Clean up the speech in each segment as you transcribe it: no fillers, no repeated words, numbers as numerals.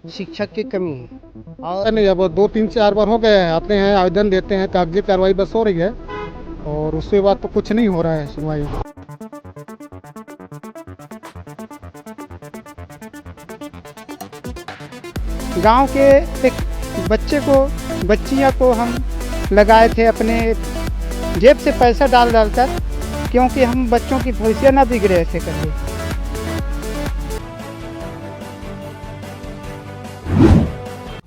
शिक्षक की कमी है। और नहीं, अब 2 3 4 बार हो गए हैं, आते हैं आवेदन देते हैं, कागजी कार्रवाई बस हो रही है और उसके बाद तो कुछ नहीं हो रहा है सुनवाई। गांव के एक बच्चियों को हम लगाए थे अपने जेब से पैसा डाल कर, क्योंकि हम बच्चों की भविष्य न बिगड़े ऐसे करके।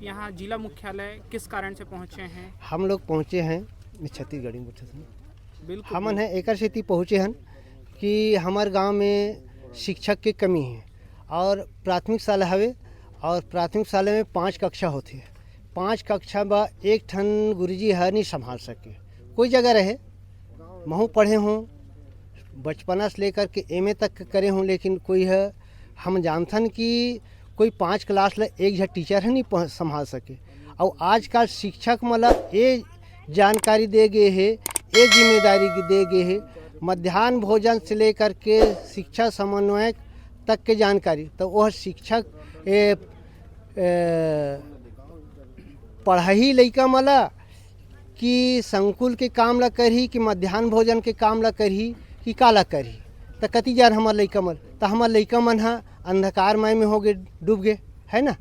यहाँ जिला मुख्यालय किस कारण से पहुँचे हैं? हम लोग पहुँचे हैं छत्तीसगढ़ी बिल्कुल हमन है एकर सेती पहुँचे हैं कि हमारे गांव में शिक्षक की कमी है और प्राथमिक शाला हवे और प्राथमिक शाला में 5 कक्षा होती है। 5 कक्षा बा एक ठन गुरुजी है नहीं संभाल सके। कोई जगह रहे महू पढ़े हों, बचपना से लेकर के एमए तक करे हों, लेकिन कोई है हम जानथन कि कोई 5 क्लास ला एक झ टीचर है नहीं संभाल सके। और आजकल शिक्षक मतलब ये जानकारी दे गए है, ये जिम्मेदारी दे गए है, मध्याह्न भोजन से लेकर के शिक्षा समन्वयक तक के जानकारी। तो वह शिक्षक पढ़ाई लइका मला कि संकुल के काम ला करही कि मध्याह्न भोजन के काम ला करही कि काला करही। तो कति जार हमार लइका मन, तो हमार लइका मन हा अंधकारमय में हो गए, डूब गए है ना।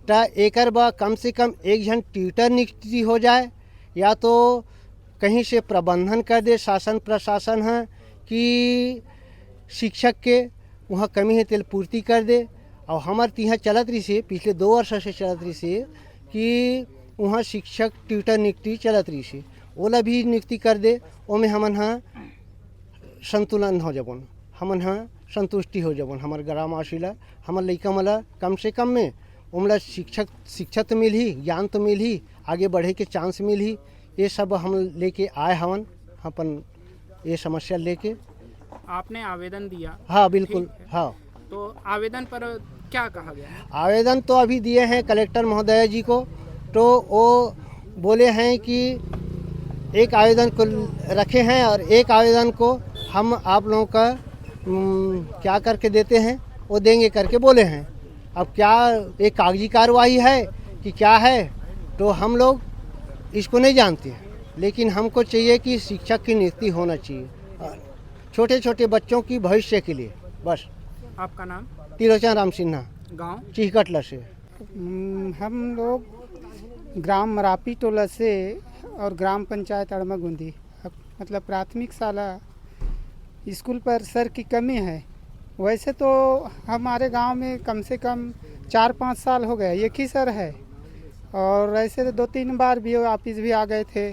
तो एकर बा कम से कम एक जन ट्यूटर नियुक्ति हो जाए, या तो कहीं से प्रबंधन कर दे शासन प्रशासन है कि शिक्षक के वहाँ कमी है तेल पूर्ति कर दे। और हमारे तिहाँ चलत रही से पिछले 2 वर्ष से चलत रही से कि वहाँ शिक्षक ट्यूटर नियुक्ति चलत रही से, ओला भी नियुक्ति कर दे। ओमें हमन हाँ संतुलन हो जबन, हमन हाँ संतुष्टि हो जबन। हमारे ग्रामवासी ला हमारे लइका मला कम से कम में उमला शिक्षा तो मिली, ज्ञान तो मिली, आगे बढ़े के चांस मिली। ये सब हम लेके आए हवन अपन ये समस्या लेके। आपने आवेदन दिया? हाँ बिल्कुल। हाँ, तो आवेदन पर क्या कहा गया? आवेदन तो अभी दिए हैं कलेक्टर महोदय जी को। तो वो बोले हैं कि एक आवेदन को रखे हैं और एक आवेदन को हम आप लोगों का क्या करके देते हैं वो देंगे करके बोले हैं। अब क्या एक कागजी कार्रवाई है कि क्या है तो हम लोग इसको नहीं जानते हैं, लेकिन हमको चाहिए कि शिक्षक की नियुक्ति होना चाहिए छोटे छोटे बच्चों की भविष्य के लिए बस। आपका नाम? तिरोचन राम सिन्हा, गांव चिहकटला से। हम लोग ग्राम मरापी टोला से और ग्राम पंचायत अड़मागुंदी, मतलब प्राथमिक शाला स्कूल पर सर की कमी है। वैसे तो हमारे गांव में कम से कम 4-5 साल हो गए एक ही सर है, और ऐसे 2-3 बार भी ऑफिस भी आ गए थे,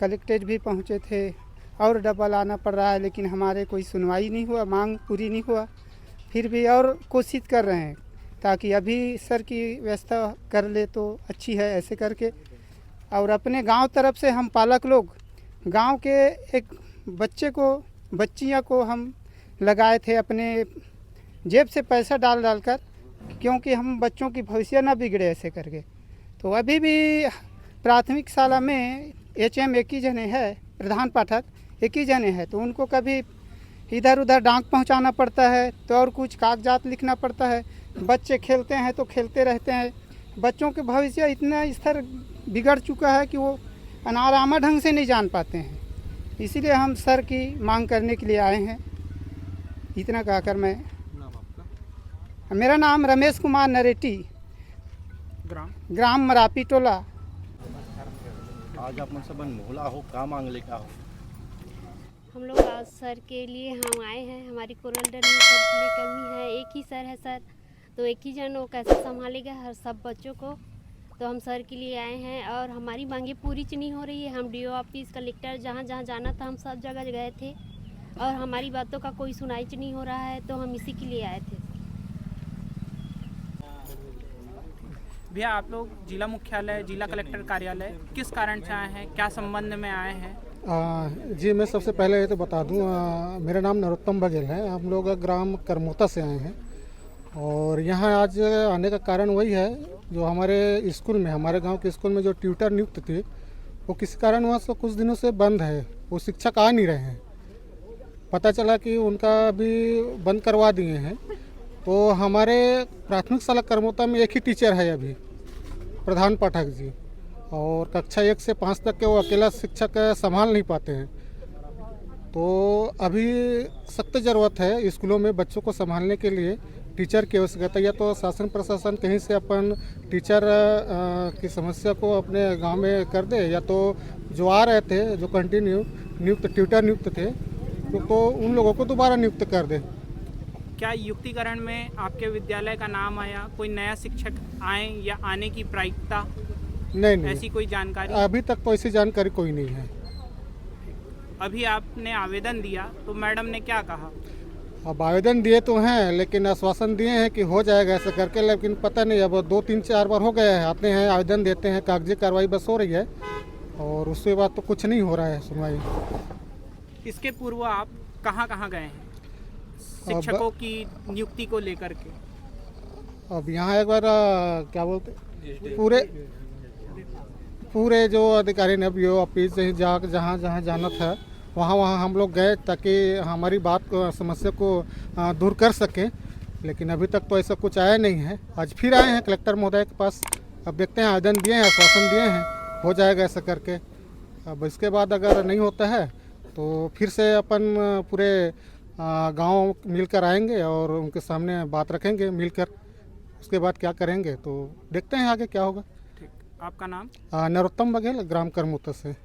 कलेक्ट्रेट भी पहुंचे थे और डबल आना पड़ रहा है, लेकिन हमारे कोई सुनवाई नहीं हुआ, मांग पूरी नहीं हुआ। फिर भी और कोशिश कर रहे हैं ताकि अभी सर की व्यवस्था कर ले तो अच्छी है ऐसे करके। और अपने गांव तरफ से हम पालक लोग गांव के एक बच्चियों को हम लगाए थे अपने जेब से पैसा डाल कर, क्योंकि हम बच्चों की भविष्य न बिगड़े ऐसे करके। तो अभी भी प्राथमिक शाला में HM एक ही जने है, प्रधान पाठक एक ही जने हैं, तो उनको कभी इधर उधर डांक पहुंचाना पड़ता है तो और कुछ कागजात लिखना पड़ता है। बच्चे खेलते हैं तो खेलते रहते हैं। बच्चों के भविष्य इतना स्तर बिगड़ चुका है कि वो अनारामा ढंग से नहीं जान पाते हैं। इसीलिए हम सर की मांग करने के लिए आए हैं। इतना कहकर मैं, मेरा नाम रमेश कुमार नरेटी, ग्राम मरापी टोला। आज आप मुझसे मोहला हो, क्या मांग ले, क्या हो? हम लोग आज सर के लिए हम आए हैं। हमारी कोरलडर में सर के लिए कमी है, एक ही सर है सर, तो एक ही जन वो कैसे संभालेगा हर सब बच्चों को। तो हम सर के लिए आए हैं और हमारी मांगे पूरी नहीं हो रही है। हम DO ऑफिस, कलेक्टर, जहाँ जहाँ जाना था हम सब जगह गए थे और हमारी बातों का कोई सुनाई नहीं हो रहा है, तो हम इसी के लिए आए थे। भैया, आप लोग जिला मुख्यालय, जिला कलेक्टर कार्यालय किस कारण से आए हैं, क्या संबंध में आए हैं? जी, मैं सबसे पहले ये तो बता दूं, मेरा नाम नरोत्तम बघेल है। हम लोग ग्राम करमोता से आए हैं और यहाँ आज आने का कारण वही है, जो हमारे स्कूल में, हमारे गांव के स्कूल में जो ट्यूटर नियुक्त थे वो किसी कारणवश तो कुछ दिनों से बंद है, वो शिक्षक आ नहीं रहे हैं। पता चला कि उनका भी बंद करवा दिए हैं तो हमारे प्राथमिक शाला करमोता में एक ही टीचर है अभी, प्रधान पाठक जी, और कक्षा 1 से 5 तक के वो अकेला शिक्षक संभाल नहीं पाते हैं। तो अभी सख्त ज़रूरत है स्कूलों में बच्चों को संभालने के लिए टीचर की आवश्यकता है। या तो शासन प्रशासन कहीं से अपन टीचर की समस्या को अपने गांव में कर दे, या तो जो आ रहे थे जो कंटिन्यू नियुक्त ट्यूटर नियुक्त थे तो उन लोगों को दोबारा नियुक्त कर दे। क्या युक्तिकरण में आपके विद्यालय का नाम आया, कोई नया शिक्षक आए या आने की प्रायिकता, नहीं ऐसी कोई जानकारी? अभी तक तो ऐसी जानकारी कोई नहीं है। अभी आपने आवेदन दिया तो मैडम ने क्या कहा? अब आवेदन दिए तो हैं, लेकिन आश्वासन दिए हैं कि हो जाएगा ऐसा करके, लेकिन पता नहीं, अब 2-3-4 बार हो गए हैं, आते हैं आवेदन देते हैं, कागजी कार्रवाई बस हो रही है और उसके बाद तो कुछ नहीं हो रहा है सुनवाई। इसके पूर्व आप कहाँ कहाँ गए हैं शिक्षकों की नियुक्ति को लेकर के? अब यहाँ एक बार क्या बोलते पूरे जो अधिकारी ने बी ओ ऑफिस जहाँ जहाँ जाना था वहाँ हम लोग गए ताकि हमारी बात को समस्या को दूर कर सकें, लेकिन अभी तक तो ऐसा कुछ आया नहीं है। आज फिर आए हैं कलेक्टर महोदय के पास, अब देखते हैं, आवेदन दिए हैं, आश्वासन दिए हैं, हो जाएगा ऐसा करके। अब इसके बाद अगर नहीं होता है तो फिर से अपन पूरे गांव मिलकर आएंगे और उनके सामने बात रखेंगे मिलकर, उसके बाद क्या करेंगे तो देखते हैं आगे क्या होगा। ठीक, आपका नाम? नरोत्तम बघेल, ग्राम करमोता से।